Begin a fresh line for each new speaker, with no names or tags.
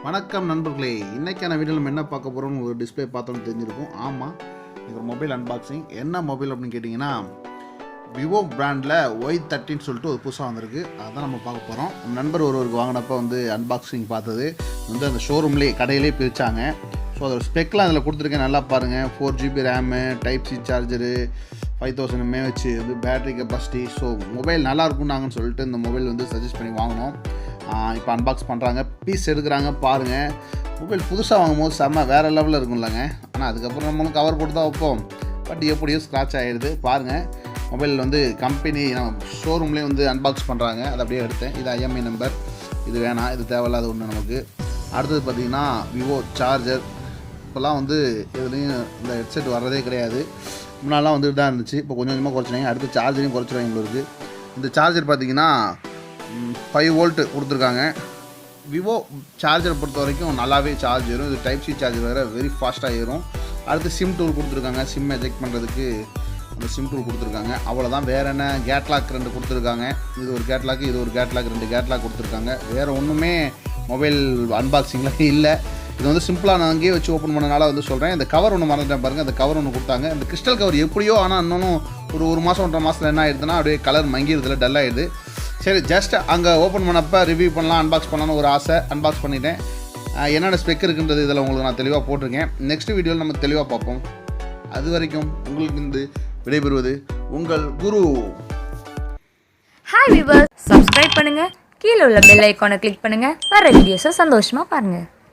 வணக்கம் நண்பர்களே, இன்றைக்கான வீடியோவில் நம்ம என்ன பார்க்க போகிறோம்னு ஒரு டிஸ்பிளே பார்த்தோன்னு தெரிஞ்சிருக்கும். ஆமாம், இது ஒரு மொபைல் அன்பாக்சிங். என்ன மொபைல் அப்படின்னு கேட்டிங்கன்னா, விவோ பிராண்டில் Y30 சொல்லிட்டு ஒரு புதுசாக வந்திருக்கு. அதான் நம்ம பார்க்க போகிறோம். நம்ம நண்பர் ஒருவருக்கு வாங்கினப்போ அன்பாக்சிங் பார்த்தது அந்த ஷோரூம்லேயே கடையிலே பிரித்தாங்க. ஸோ அதோட ஸ்பெக்லாம் அதில் கொடுத்துருக்கேன், நல்லா பாருங்கள். 4GB RAM, Type-C charger, 5000 mAh battery capacity. So mobile நல்லாயிருக்குன்னாங்கன்னு சொல்லிட்டு இந்த மொபைல் சஜஸ்ட் பண்ணி வாங்கினோம். இப்போ அன்பாக்ஸ் பண்ணுறாங்க, பீஸ் எடுக்கிறாங்க. பாருங்கள், மொபைல் புதுசாக வாங்கும்போது செம்ம வேறு லெவலில் இருக்கும்லங்க. ஆனால் அதுக்கப்புறம் நம்மளும் கவர் போட்டு தான் வைப்போம். பட் எப்படியோ ஸ்க்ராட்ச் ஆகிடுது. பாருங்கள், மொபைல் கம்பெனி ஷோரூம்லேயே அன்பாக்ஸ் பண்ணுறாங்க. அதை அப்படியே எடுத்தேன். இது IMEI நம்பர், இது வேணாம், இது தேவையில்லாத ஒன்று நமக்கு. அடுத்தது பார்த்திங்கன்னா விவோ சார்ஜர். இப்போல்லாம் இதுலேயும் இந்த ஹெட்செட் வர்றதே கிடையாது. முன்னாலாம் தான் இருந்துச்சு. இப்போ கொஞ்சம் கொஞ்சமாக குறைச்சினாங்க. அடுத்து சார்ஜரையும் குறைச்சிடுவாங்க உங்களுக்கு. இந்த சார்ஜர் பார்த்திங்கன்னா 5 வோல்ட் கொடுத்துருக்காங்க. விவோ சார்ஜரை பொறுத்த வரைக்கும் நல்லாவே சார்ஜ் ஏறும். இது Type-C சார்ஜர் வேறு, வெரி ஃபாஸ்ட்டாக ஏறும். அடுத்து சிம் டூல் கொடுத்துருக்காங்க. சிம் எஜெக்ட் பண்ணுறதுக்கு அந்த சிம் டூல் கொடுத்துருக்காங்க. அவ்வளோதான். வேறு என்ன, கேட்லாக் 2 கொடுத்துருக்காங்க. இது ஒரு கேட்லாக், இது ஒரு கேட்லாக், 2 கேட்லாக் கொடுத்துருக்காங்க. வேறு ஒன்றுமே மொபைல் அன்பாக்சிங்கில் இல்லை. இது சிம்பிளாக நான் அங்கேயே வச்சு ஓப்பன் பண்ணனால சொல்கிறேன். இந்த கவர் ஒன்று மறந்துட்டேன் பாருங்கள். அந்த கவர் ஒன்று கொடுத்தாங்க. இந்த கிறிஸ்டல் கவர் எப்படியோ, ஆனால் இன்னொன்னும் ஒரு மாதம் 1.5 மாதத்தில் என்ன ஆகிடுதுன்னா அப்படியே கலர் மங்கிடுதில்ல, டல் ஆகிடுது. சரி, ஜஸ்ட் அங்கே ஓப்பன் பண்ணப்போ ரிவ்யூ பண்ணலாம், அன்பாக்ஸ் பண்ணலான்னு ஒரு ஆசை. அன்பாக்ஸ் பண்ணிட்டேன். என்னென்ன ஸ்பெக் இருக்குன்றது இதில் உங்களுக்கு நான் தெளிவாக போட்டிருக்கேன். நெக்ஸ்ட் வீடியோவில் நம்ம தெளிவாக பார்ப்போம். அது வரைக்கும் உங்களுக்கு விடைபெறுவது உங்கள் குரு.
ஹாய் வியூவர்ஸ், சப்ஸ்கிரைப் பண்ணுங்கள், கீழே உள்ள பெல் ஐக்கானை கிளிக் பண்ணுங்கள், வர வீடியோஸை சந்தோஷமாக பாருங்கள்.